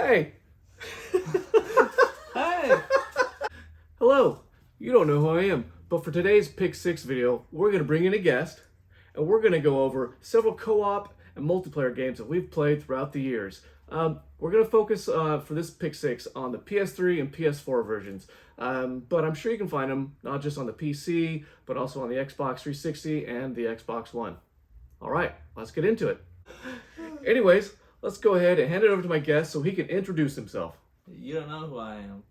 Hey! Hey! Hello! You don't know who I am, but for today's Pick 6 video, we're going to bring in a guest, and we're going to go over several co-op and multiplayer games that we've played throughout the years. We're going to focus for this Pick 6 on the PS3 and PS4 versions, but I'm sure you can find them not just on the PC, but also on the Xbox 360 and the Xbox One. Alright, let's get into it. Anyways, let's go ahead and hand it over to my guest so he can introduce himself. You don't know who I am.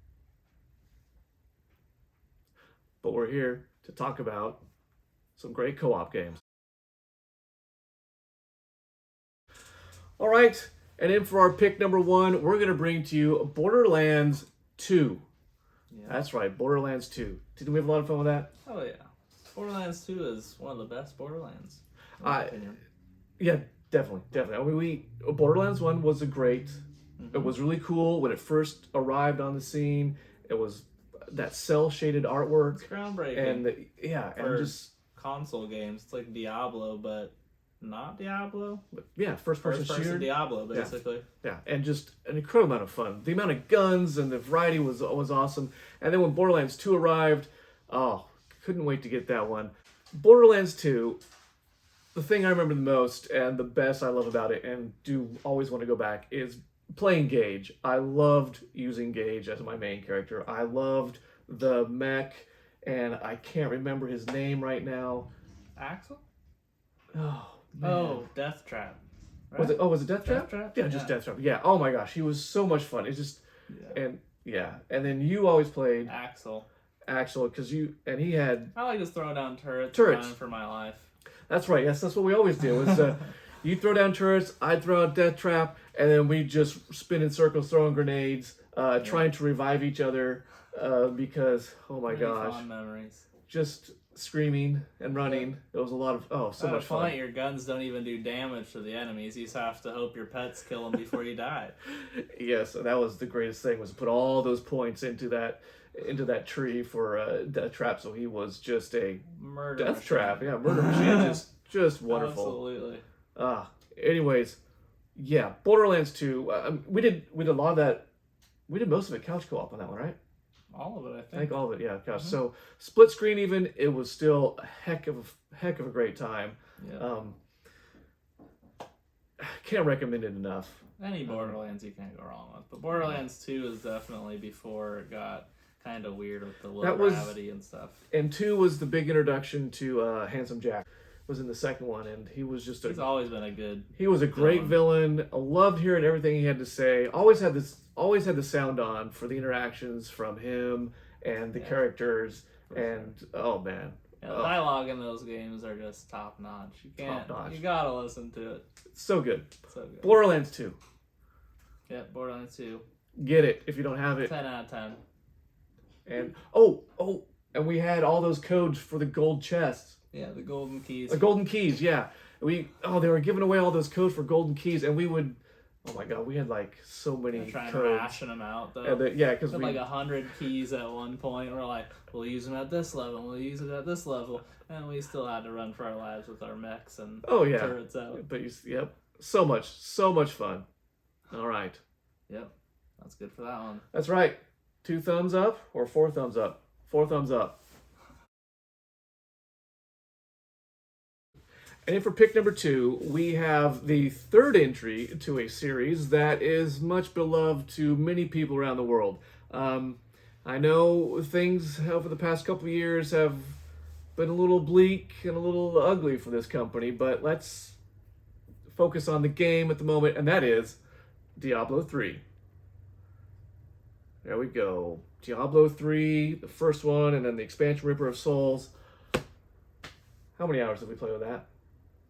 But we're here to talk about some great co-op games. All right, and in for our pick number 1, we're going to bring to you Borderlands 2. Yeah. That's right, Borderlands 2. Didn't we have a lot of fun with that? Oh yeah. Borderlands 2 is one of the best Borderlands, in my opinion. Yeah, definitely. I mean, Borderlands 1 was a great. It was really cool when it first arrived on the scene. It was that cel-shaded artwork. It's groundbreaking. And and just console games, it's like Diablo, but not Diablo. First-person shooter. Diablo, basically. Yeah, and just an incredible amount of fun. The amount of guns and the variety was awesome. And then when Borderlands 2 arrived, couldn't wait to get that one. Borderlands 2, the thing I remember the most and the best I love about it, and do always want to go back, is playing Gage. I loved using Gage as my main character. I loved the mech, and I can't remember his name right now. Axel? Oh, man. Oh, Death Trap. Right? Was it Death Trap? Death Trap? Yeah, just Death Trap. Yeah. Oh my gosh, he was so much fun. It's just and then you always played Axel, because he had. I like just throwing down turrets. Running for my life. That's right. Yes, that's what we always do. Is you throw down turrets, I throw out Death Trap, and then we just spin in circles, throwing granades, trying to revive each other, because oh my gosh, fond memories. Just screaming and running. It was a lot of so much fun. Your guns don't even do damage to the enemies. You just have to hope your pets kill them before you die. Yes, and that was the greatest thing, was to put all those points into that tree for Death Trap. So he was just a murder Death machine. Trap. Yeah, murder machine. just wonderful. Absolutely. Anyways, yeah, Borderlands 2. We did a lot of that. We did most of it couch co-op on that one, right? All of it, I think. I think all of it, yeah. Gosh, so split screen even, it was still a heck of a great time. Yeah. Can't recommend it enough. Any Borderlands you can't go wrong with, but Borderlands 2 is definitely before it got kind of weird with the low gravity and stuff. And 2 was the big introduction to Handsome Jack. Was in the second one, and he was just he's always been a good. He was a great villain. I loved hearing everything he had to say. Always had the sound on for the interactions from him and the characters. And oh man, the dialogue in those games are just top notch. You can't. You gotta listen to it. So good. So good. Borderlands 2. Yeah, Borderlands 2. Get it if you don't have it. 10 out of 10. And and we had all those codes for the gold chests. Yeah, the golden keys. The golden keys, yeah. They were giving away all those codes for golden keys, and we would, oh my god, we had like so many trying codes. To ration them out though. Because we had like 100 keys at one point. We're like, we'll use them at this level, we'll use it at this level, and we still had to run for our lives with our mechs and turrets out. But so much fun. All right. Yep, that's good for that one. That's right. 2 thumbs up or 4 thumbs up? 4 thumbs up. And for pick number 2, we have the third entry to a series that is much beloved to many people around the world. I know things over the past couple of years have been a little bleak and a little ugly for this company, but let's focus on the game at the moment, and that is Diablo 3. There we go. Diablo 3, the first one, and then the expansion Reaper of Souls. How many hours did we play with that?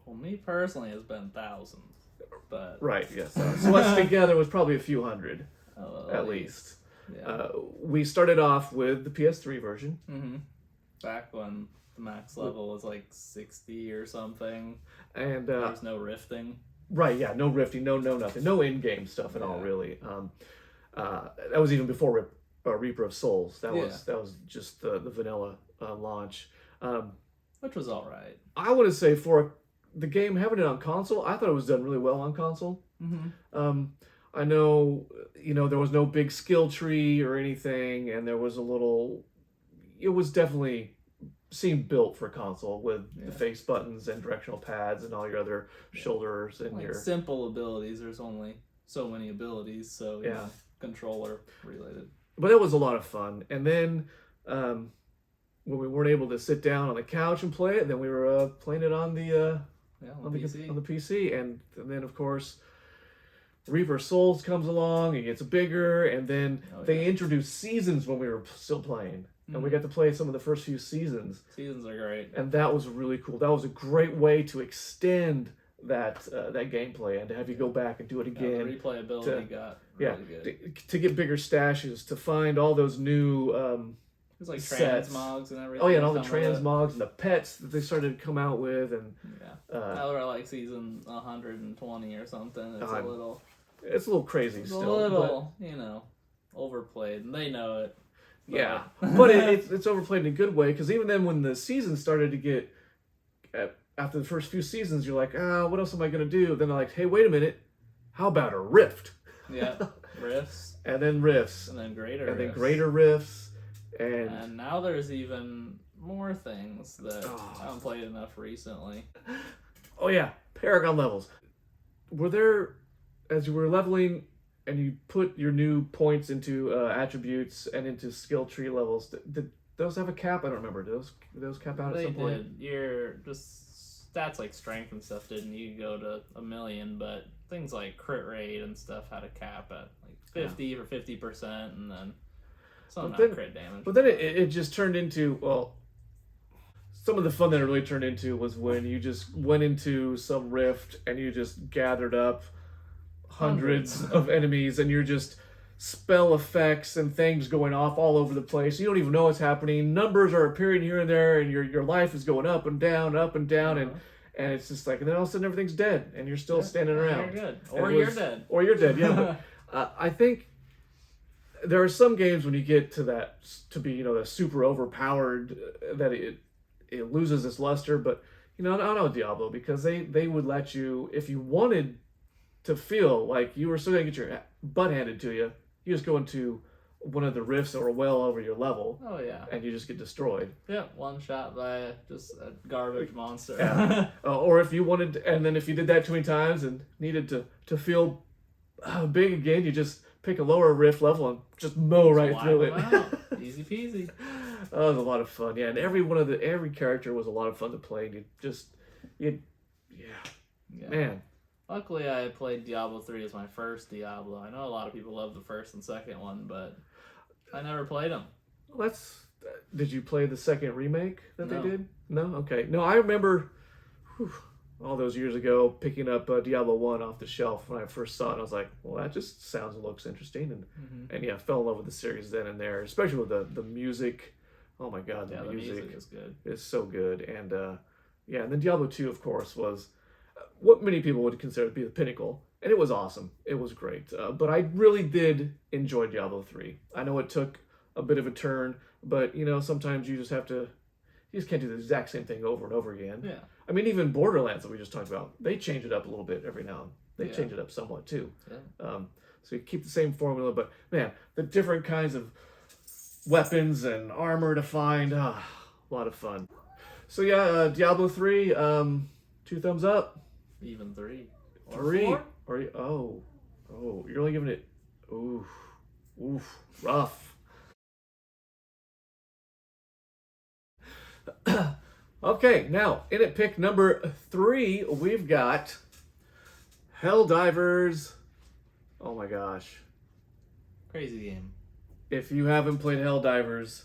Well, me personally, has been thousands, but right, yes. So us together was probably a few hundred, at least. Yeah. We started off with the PS3 version. Mm-hmm. Back when the max level was like 60 or something, and there was no rifting. Right, yeah, no rifting, no nothing, no in-game stuff at all, really. That was even before Reaper of Souls. That was just the vanilla launch, which was all right. I want to say for the game having it on console, I thought it was done really well on console. Mm-hmm. I know, there was no big skill tree or anything, and there was it was definitely seemed built for console with the face buttons and directional pads and all your other shoulders and like your simple abilities. There's only so many abilities, so controller related. But it was a lot of fun. And then when we weren't able to sit down on the couch and play it, then we were playing it on the PC. on the PC, and then of course Reaper Souls comes along, it gets bigger, and then they introduced seasons when we were still playing. And we got to play some of the first few seasons. Seasons are great. And that was really cool. That was a great way to extend that gameplay and to have you go back and do it again. The replayability got really good. To get bigger stashes, to find all those new There's like sets. transmogs and everything. Oh yeah, and all the transmogs and the pets that they started to come out with. And now we're like season 120 or something. It's It's a little crazy it's still. A little, overplayed, and they know it. Yeah, but it's overplayed in a good way, because even then when the season started to get, after the first few seasons, you're like, what else am I going to do? Then they're like, hey, wait a minute, how about a rift? Yeah, rifts. And then rifts. And then greater and rifts. then greater rifts. And now there's even more things that I haven't played enough recently. Oh yeah, Paragon levels. Were there, as you were leveling, and you put your new points into attributes and into skill tree levels, did those have a cap? I don't remember. Did those cap out at some point? They did. Your just stats like strength and stuff didn't. You go to 1 million, but things like crit rate and stuff had a cap at like 50 or 50%, and then some crit damage. But then it just turned into, some of the fun that it really turned into was when you just went into some rift and you just gathered up hundreds of enemies, and you're just spell effects and things going off all over the place. You don't even know what's happening. Numbers are appearing here and there, and your life is going up and down, and it's just like, and then all of a sudden everything's dead, and you're still standing around. You're good, or you're dead, or you're dead. Yeah, but I think there are some games when you get to that to be the super overpowered that it loses its luster. But I don't know Diablo, because they would let you, if you wanted to feel like you were still going to get your butt handed to you, you just go into one of the rifts that were well over your level. Oh, yeah. And you just get destroyed. Yeah, one shot by just a garbage monster. Yeah. Or if you wanted, and then if you did that too many times and needed to feel big again, you just pick a lower rift level and just mow right through it. Easy peasy. That was a lot of fun. Yeah, and every character was a lot of fun to play. Man. Luckily, I played Diablo 3 as my first Diablo. I know a lot of people love the first and second one, but I never played them. Well, did you play the second remake that they did? No? Okay. No, I remember all those years ago picking up Diablo 1 off the shelf when I first saw it. I was like, well, that just sounds and looks interesting. And yeah, fell in love with the series then and there, especially with the music. Oh my God, the music is good. It's so good. And and then Diablo 2, of course, was what many people would consider to be the pinnacle, and it was awesome. It was great. But I really did enjoy Diablo 3. I know it took a bit of a turn, but sometimes you just can't do the exact same thing over and over again. Yeah. I mean, even Borderlands that we just talked about, they change it up a little bit every now and then. They change it up somewhat too. Yeah. So you keep the same formula, but man, the different kinds of weapons and armor to find, a lot of fun. So yeah, Diablo 3, 2 thumbs up. Even 3. Or 3. 4? Or you're only giving it, rough. Okay, now in at pick number 3, we've got Helldivers. Oh my gosh. Crazy game. If you haven't played Helldivers,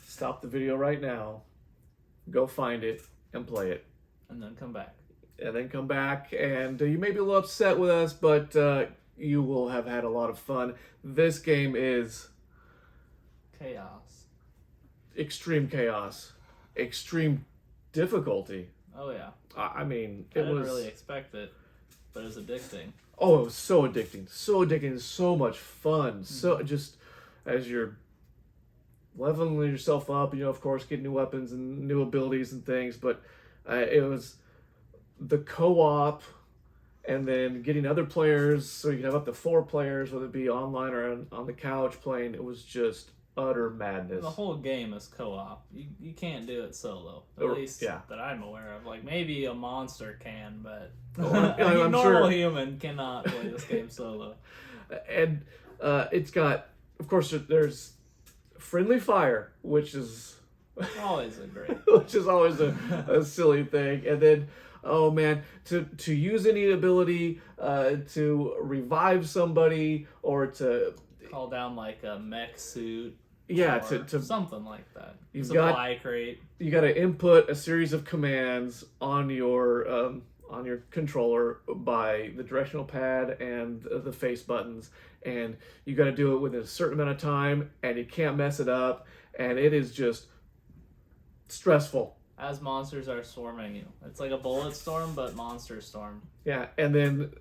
stop the video right now, go find it, and play it. And then come back. And you may be a little upset with us, but you will have had a lot of fun. This game is chaos. Extreme chaos. Extreme difficulty. Oh, yeah. I mean, I didn't really expect it, but it's addicting. Oh, it was so addicting. So addicting. So much fun. So just as you're leveling yourself up, of course, get new weapons and new abilities and things, but it was the co-op and then getting other players so you can have up to 4 players, whether it be online or on the couch playing. It was just utter madness. The whole game is co-op. You can't do it solo. At least that I'm aware of. Like, maybe a monster can, but a normal human cannot play this game solo. And it's got, of course, there's friendly fire, which is always a great which is always a silly thing. And then, oh man, to use any ability to revive somebody or to call down like a mech suit. Yeah, to something like that. Supply crate. You got to input a series of commands on your controller by the directional pad and the face buttons, and you got to do it within a certain amount of time, and you can't mess it up, and it is just stressful. As monsters are swarming you, it's like a bullet storm, but monster storm. Yeah, and then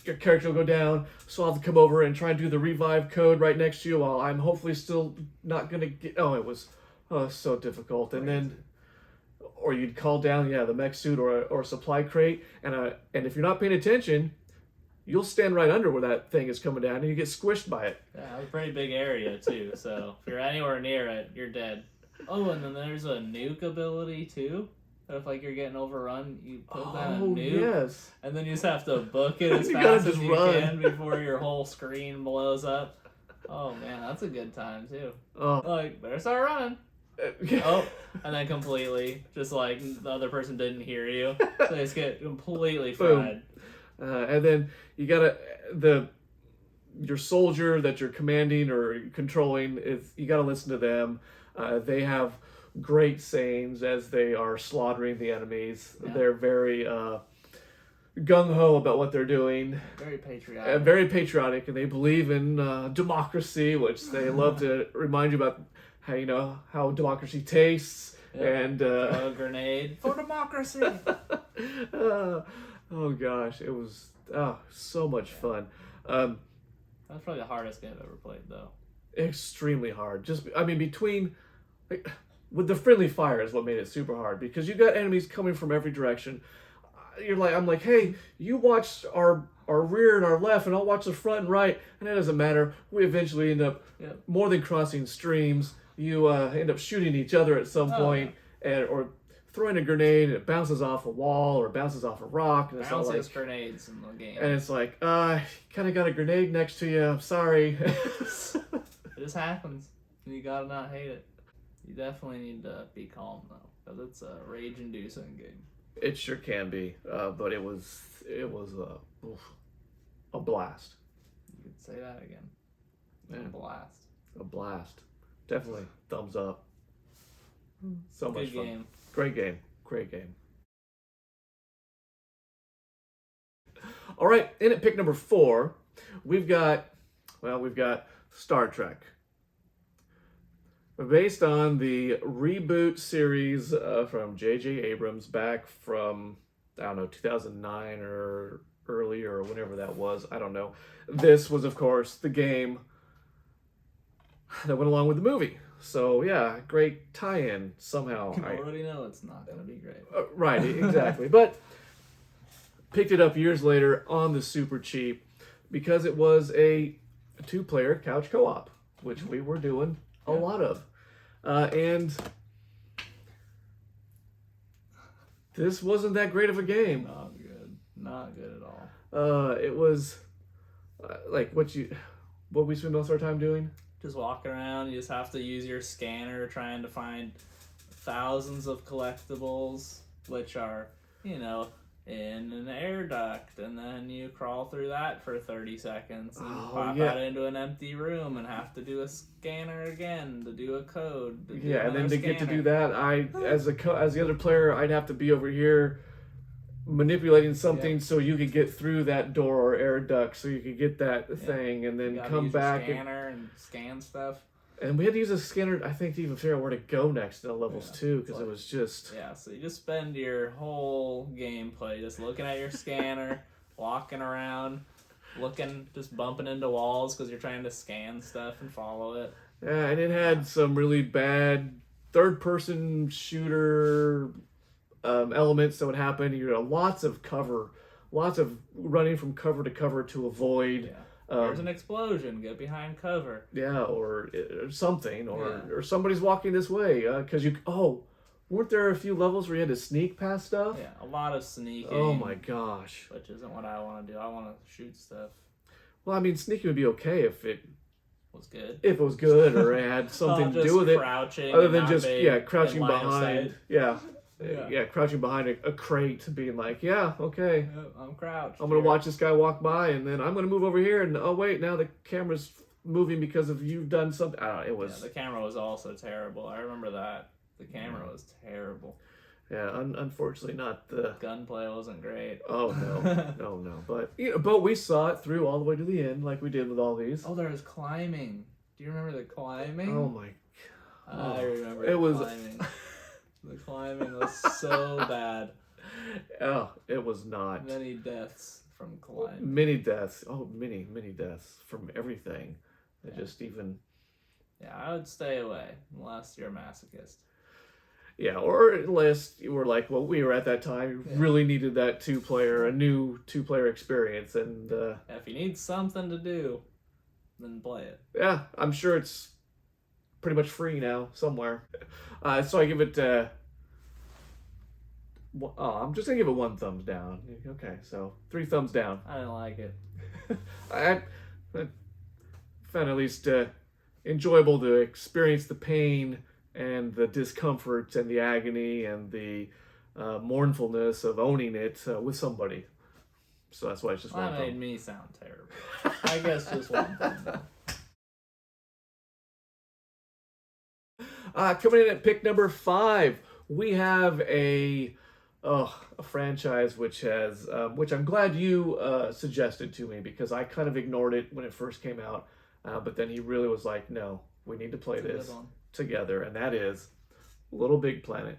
your character will go down, so I'll have to come over and try and do the revive code right next to you while I'm hopefully still not going to get... Oh, it was so difficult. And then... Or you'd call down, the mech suit or a supply crate, and if you're not paying attention, you'll stand right under where that thing is coming down, and you get squished by it. Yeah, it's a pretty big area, too, so if you're anywhere near it, you're dead. Oh, and then there's a nuke ability, too. If you're getting overrun, you put down a nuke, yes. And then you just have to book it as fast as you can before your whole screen blows up. Oh man, that's a good time too. Oh, better start running. Oh, and then completely, just like the other person didn't hear you, so they just get completely fried. And then you gotta your soldier that you're commanding or controlling you gotta listen to them. They have great sayings as they are slaughtering the enemies. Yeah. They're very gung-ho about what they're doing. Very patriotic. And they believe in democracy, which they love to remind you about how democracy tastes. Yeah. And a grenade for democracy. Oh gosh, it was so much fun. That's probably the hardest game I've ever played, though. Extremely hard. Between... with the friendly fire is what made it super hard, because you got enemies coming from every direction. I'm like, hey, you watch our rear and our left, and I'll watch the front and right, and it doesn't matter. We eventually end up more than crossing streams. You end up shooting each other at some point, or throwing a grenade and it bounces off a wall or bounces off a rock. And it's grenades in the game. And it's like, kind of got a grenade next to you. I'm sorry. It just happens. You gotta not hate it. You definitely need to be calm though, because it's a rage-inducing game. It sure can be, but it was a blast. You could say that again. Yeah. A blast. Definitely thumbs up. So much fun. Game. Great game. All right, in at pick number 4, we've got Star Trek. Based on the reboot series from J.J. Abrams back from, 2009 or earlier or whenever that was. I don't know. This was, of course, the game that went along with the movie. So, yeah, great tie-in somehow. You already know it's not going to be great. Right, exactly. But picked it up years later on the super cheap because it was a 2-player couch co-op, which we were doing a lot of. And this wasn't that great of a game. Not good at all. It was what we spend most of our time doing. Just walking around, you just have to use your scanner trying to find thousands of collectibles, which are, in an air duct, and then you crawl through that for 30 seconds and pop out into an empty room and have to do a scanner again to do a code. And then to get to do that, as the other player, I'd have to be over here manipulating something so you could get through that door or air duct, so you could get that thing, and then come back and scan stuff. And we had to use a scanner, I think, to even figure out where to go next in the levels too, because it was just... Yeah, so you just spend your whole gameplay just looking at your scanner, walking around, just bumping into walls because you're trying to scan stuff and follow it. Yeah, and it had some really bad third-person shooter elements that would happen. You had lots of cover lots of running from cover to cover to avoid. Yeah. There's an explosion. Get behind cover. Yeah, or something, or somebody's walking this way because weren't there a few levels where you had to sneak past stuff? Yeah, a lot of sneaking. Oh my gosh. Which isn't what I want to do. I want to shoot stuff. Well, I mean, sneaking would be okay if it was good. If it was good or it had something to do with it. Other than just crouching behind. Yeah, crouching behind a crate, being like, yeah, okay. I'm crouched. I'm gonna watch this guy walk by, and then I'm gonna move over here, and oh wait, now the camera's moving because of you've done something. It was. Yeah, the camera was also terrible. I remember that. The camera was terrible. Yeah, unfortunately, not the gunplay wasn't great. Oh no, no. But we saw it through all the way to the end, like we did with all these. Oh, there was climbing. Do you remember the climbing? Oh my God. I remember climbing. The climbing was so bad. Oh, it was not. Many deaths from climbing. Many deaths. Oh, many deaths from everything. Yeah. Just even. Yeah, I would stay away unless you're a masochist. Yeah, or unless you were like, well, we were at that time, really needed that a new two-player experience, and if you need something to do, then play it. Yeah, I'm sure it's pretty much free now somewhere. So I give it. I'm just gonna give it 1 thumbs down. Okay, so 3 thumbs down. I didn't like it. I found at least enjoyable to experience the pain and the discomfort and the agony and the mournfulness of owning it with somebody. So that's why it's just 1 thumb. That made me sound terrible. I guess just 1 thumb. Coming in at pick number 5, we have a franchise which I'm glad you suggested to me, because I kind of ignored it when it first came out, but then he really was like, no, we need to play this together, and that is Little Big Planet.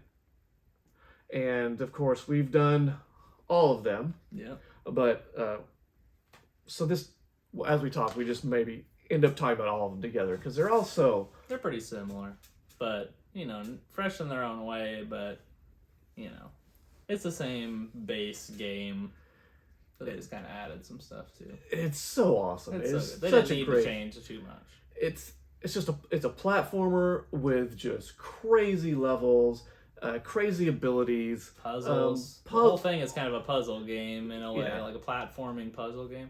And of course, we've done all of them. Yeah. But so this, as we talk, we just maybe end up talking about all of them together because they're pretty similar, but fresh in their own way. But it's the same base game. But they just kind of added some stuff too. It's so awesome. It's they didn't need to change too much. It's a platformer with just crazy levels, crazy abilities, puzzles. The whole thing is kind of a puzzle game in a way, like a platforming puzzle game.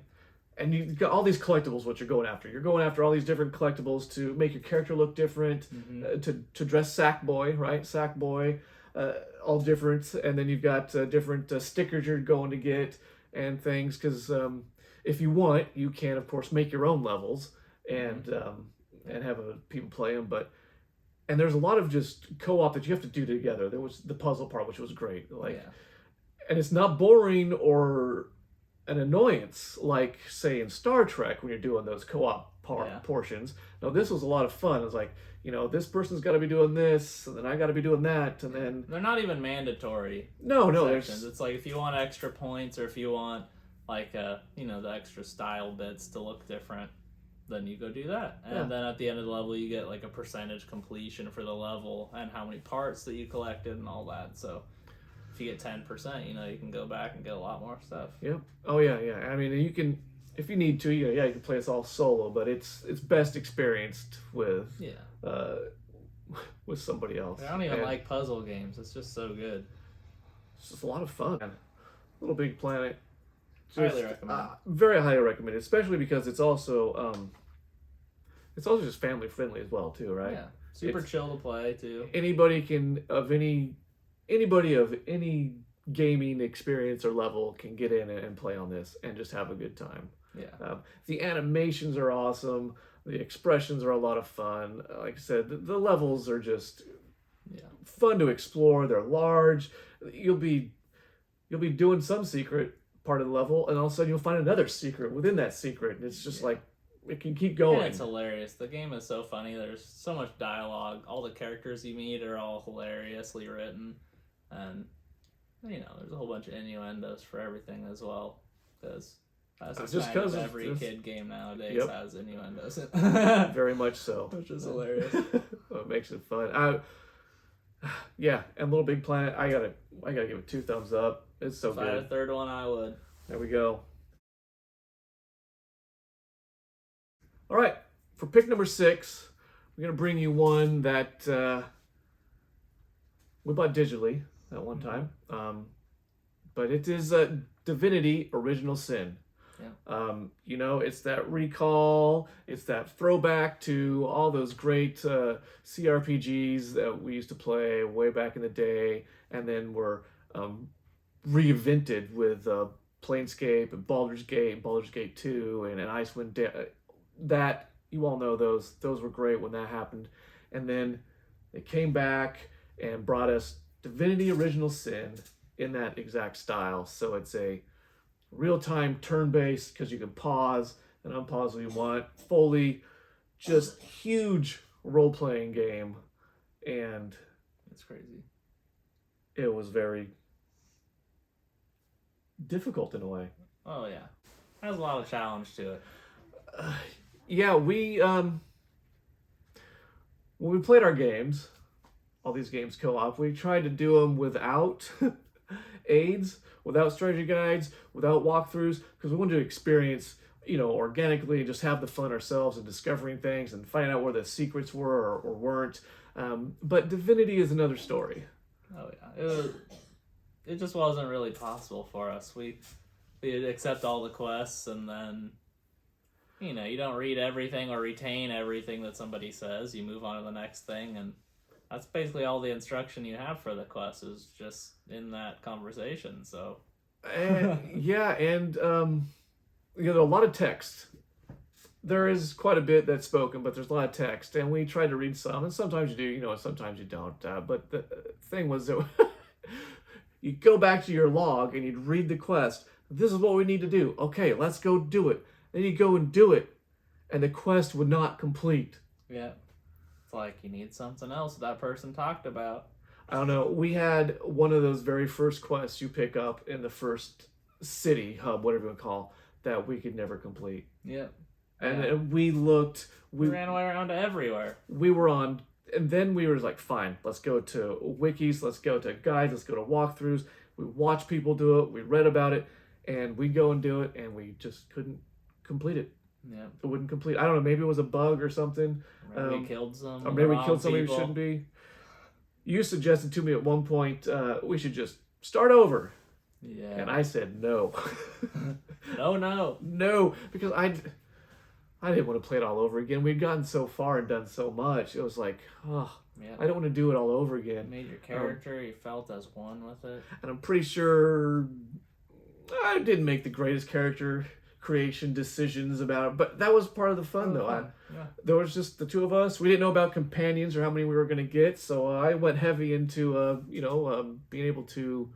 And you've got all these collectibles, what you're going after. You're going after all these different collectibles to make your character look different, to dress Sackboy, right? Sackboy, all different. And then you've got different stickers you're going to get and things. Because if you want, you can, of course, make your own levels and have people play them. And there's a lot of just co-op that you have to do together. There was the puzzle part, which was great. And it's not boring or an annoyance like, say, in Star Trek when you're doing those co-op portions. No, this was a lot of fun. It was like, this person's got to be doing this, and then I got to be doing that, and then they're not even mandatory. No, sections. It's like if you want extra points or if you want the extra style bits to look different, then you go do that. And then at the end of the level, you get like a percentage completion for the level and how many parts that you collected and all that. So if you get 10%, you can go back and get a lot more stuff. Yep. Oh yeah. I mean, you can, if you need to, you can play this all solo, but it's best experienced with with somebody else. I don't even like puzzle games. It's just so good. It's just a lot of fun. Little Big Planet. Highly recommend. Very highly recommended, especially because it's also just family friendly as well too, right? Yeah. Super chill to play too. Anybody of any gaming experience or level can get in and play on this and just have a good time. Yeah. The animations are awesome. The expressions are a lot of fun. Like I said, the levels are just fun to explore. They're large. You'll be doing some secret part of the level, and all of a sudden you'll find another secret within that secret, and it's just like it can keep going. And it's hilarious. The game is so funny. There's so much dialogue. All the characters you meet are all hilariously written, and there's a whole bunch of innuendos for everything as well, because every kid game nowadays has innuendos. Very much so. Which is hilarious. It makes it fun. And Little Big Planet, I gotta give it 2 thumbs up. It's so good. If I had a third one, I would. There we go. All right, for pick number 6, we're going to bring you one that we bought digitally at one time. But it is Divinity Original Sin. Yeah. You know, it's that recall, it's that throwback to all those great CRPGs that we used to play way back in the day, and then were reinvented with Planescape and Baldur's Gate 2, and Icewind Dale. That, you all know those were great when that happened. And then they came back and brought us Divinity Original Sin in that exact style. So it's a real-time turn-based, because you can pause and unpause when you want. Fully just huge role-playing game. And It's crazy. it was very difficult in a way. Oh yeah, has a lot of challenge to it. Yeah, we when we played our games, all these games co-op, we tried to do them without aids, without strategy guides, without walkthroughs, because we wanted to experience, you know, organically, and just have the fun ourselves and discovering things and finding out where the secrets were or weren't. But Divinity is another story. Oh yeah, it just wasn't really possible for us. We'd accept all the quests, and then, you know, you don't read everything or retain everything that somebody says. You move on to the next thing, and that's basically all the instruction you have for the quest is just in that conversation. So, Yeah, and you know, a lot of text. There is quite a bit that's spoken, but there's a lot of text, and we try to read some, and sometimes you do, you know, and sometimes you don't. But the thing was that you go back to your log and you'd read the quest. This is what we need to do. Okay, let's go do it. Then you go and do it, and the quest would not complete. yeah, it's like you need something else that person talked about. I don't know. We had one of those very first quests you pick up in the first city hub, whatever you want to call, that we could never complete. Yep. And we looked. We ran away around to everywhere. We were on, and then we were like, fine, let's go to wikis, let's go to guides, let's go to walkthroughs. We watched people do it, we read about it, and we'd go and do it, and we just couldn't complete it. Yeah. It wouldn't complete. I don't know, maybe it was a bug or something. Maybe we killed some. Or maybe we killed somebody who shouldn't be. You suggested to me at one point we should just start over. Yeah. And I said no. No, because I didn't want to play it all over again. We'd gotten so far and done so much. It was like, oh, yeah. I don't want to do it all over again. You made your character, you felt as one with it. And I'm pretty sure I didn't make the greatest character creation decisions about it, but that was part of the fun, though. There was just the two of us. We didn't know about companions or how many we were going to get, so I went heavy into, being able to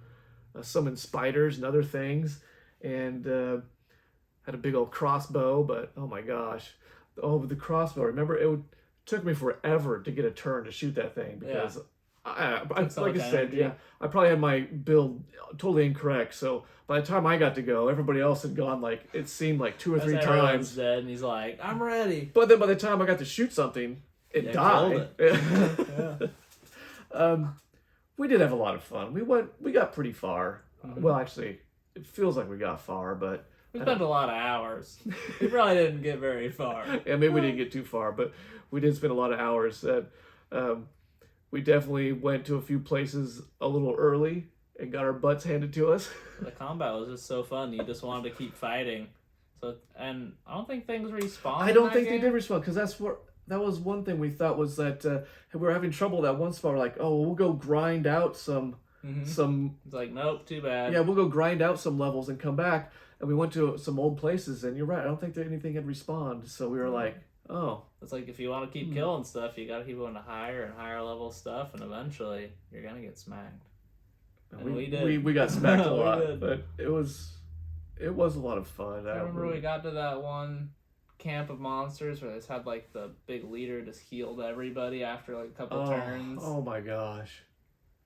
summon spiders and other things, and had a big old crossbow, but oh my gosh. Oh, the crossbow. Remember, it took me forever to get a turn to shoot that thing because, I like I said, yeah, I probably had my build totally incorrect. So by the time I got to go, everybody else had gone, like, it seemed like 2 or 3 times. Dead, and he's like, I'm ready. But then by the time I got to shoot something, it died. We did have a lot of fun. We got pretty far. Mm-hmm. Well, actually, it feels like we got far, but we spent a lot of hours. We probably didn't get very far. Yeah, maybe we didn't get too far, but we did spend a lot of hours. We definitely went to a few places a little early and got our butts handed to us. The combat was just so fun. You just wanted to keep fighting. So, and I don't think things respawn. I don't think they did respawn, because that was one thing we thought was that we were having trouble that one spot. We're like, oh, we'll go grind out some. It's like, nope, too bad. Yeah, we'll go grind out some levels and come back. And we went to some old places, and you're right, I don't think that anything had respawned. So we were like, oh. It's like, if you want to keep killing stuff, you got to keep going to higher and higher level stuff, and eventually you're going to get smacked. And we did. We got smacked a lot, but it was a lot of fun. I remember we got to that one camp of monsters where they just had, like, the big leader just healed everybody after, like, a couple turns. Oh my gosh.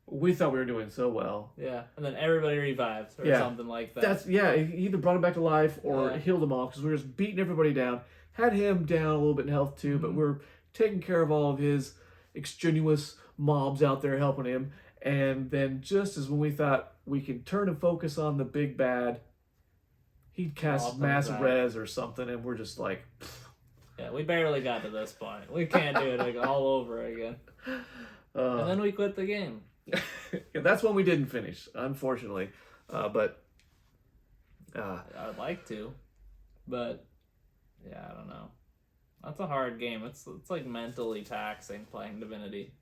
We thought we were doing so well. Yeah, and then everybody revives or something like that. He either brought him back to life or healed him off, because we were just beating everybody down. Had him down a little bit in health too, but we're taking care of all of his extraneous mobs out there helping him. And then just as when we thought we could turn and focus on the big bad, he'd cast All mass comes back. res or something, and we're just like, Yeah, we barely got to this point. We can't do it like all over again. And then we quit the game. yeah, that's one we didn't finish, unfortunately. But I'd like to, but yeah, I don't know. That's a hard game. It's like mentally taxing playing Divinity.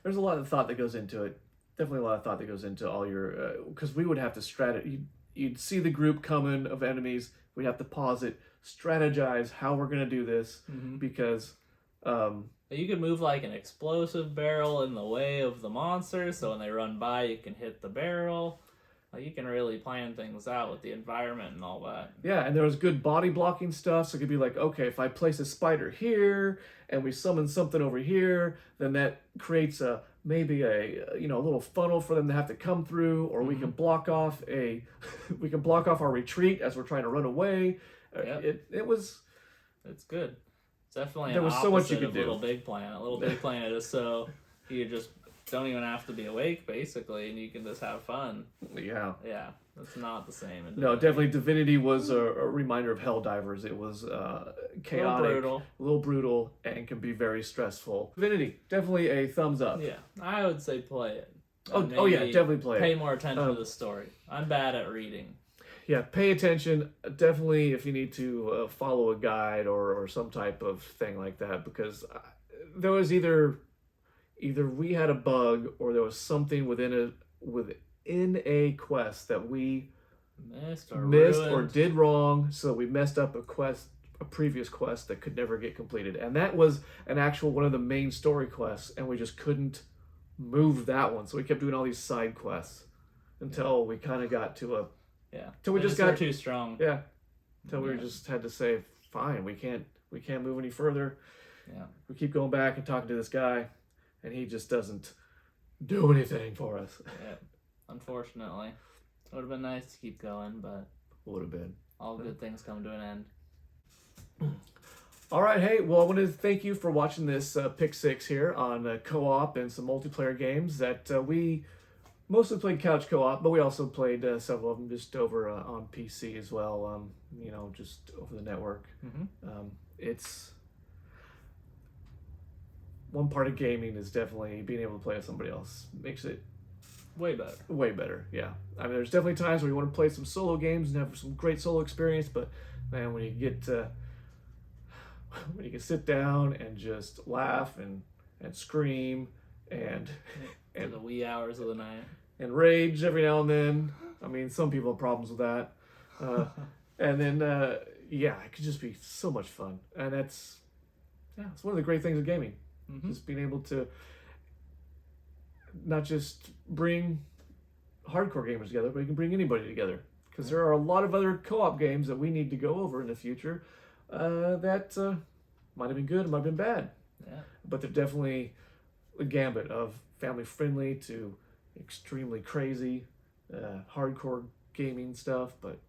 there's a lot of thought that goes into it. Definitely a lot of thought that goes into all your, because we would have to you'd see the group coming of enemies. We'd have to pause it, strategize how we're gonna do this, because You could move like an explosive barrel in the way of the monsters, so when they run by, you can hit the barrel. Like, you can really plan things out with the environment and all that. yeah, and there was good body blocking stuff. So it could be like, okay, if I place a spider here and we summon something over here, then that creates maybe a little funnel for them to have to come through, or we can block off our retreat as we're trying to run away. Yep. It's good. It's definitely there an was so much you opposite could of do. Little Big Planet. Little Big Planet is so you just don't even have to be awake basically, and you can just have fun. Yeah. Yeah, that's not the same. No, definitely Divinity was a reminder of Helldivers. It was chaotic, a little brutal, and can be very stressful. Divinity, definitely a thumbs up. Yeah, I would say play it. Oh yeah, definitely play it. Pay more attention to the story. I'm bad at reading. Yeah, pay attention. Definitely if you need to follow a guide or some type of thing like that, because there was either we had a bug or there was something within a quest that we missed or did wrong, so we messed up a previous quest that could never get completed, and that was one of the main story quests, and we just couldn't move that one, so we kept doing all these side quests until we kind of got to a till we just got too strong. Yeah, until we just had to say, fine, we can't move any further. Yeah, we keep going back and talking to this guy, and he just doesn't do anything for us. Yeah, unfortunately. It would have been nice to keep going, but would have been. All good things come to an end. All right, hey, well, I wanted to thank you for watching this Pick 6 here on co-op and some multiplayer games that we mostly played couch co-op, but we also played several of them just over on PC as well, just over the network. It's one part of gaming is definitely being able to play with somebody else. Makes it way better. Way better, yeah. I mean, there's definitely times where you want to play some solo games and have some great solo experience, but man, when you get when you can sit down and just laugh and scream and the wee hours of the night and rage every now and then. I mean, some people have problems with that. And then it could just be so much fun, and it's one of the great things of gaming. Just being able to not just bring hardcore gamers together, but you can bring anybody together. Because there are a lot of other co-op games that we need to go over in the future that might have been good, might have been bad. Yeah. But they're definitely a gambit of family-friendly to extremely crazy, hardcore gaming stuff. But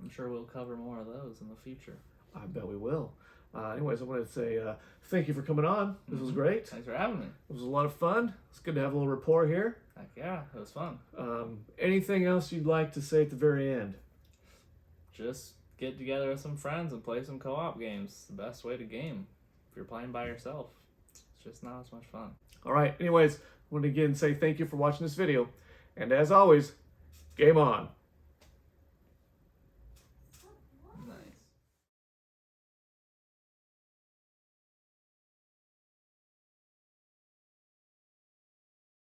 I'm sure we'll cover more of those in the future. I bet we will. Anyways, I wanted to say thank you for coming on. This was great. Thanks for having me. It was a lot of fun. It's good to have a little rapport here. Heck yeah, it was fun. Anything else you'd like to say at the very end? Just get together with some friends and play some co-op games. It's the best way to game. If you're playing by yourself, it's just not as much fun. All right. Anyways, I want to again say thank you for watching this video. And as always, game on.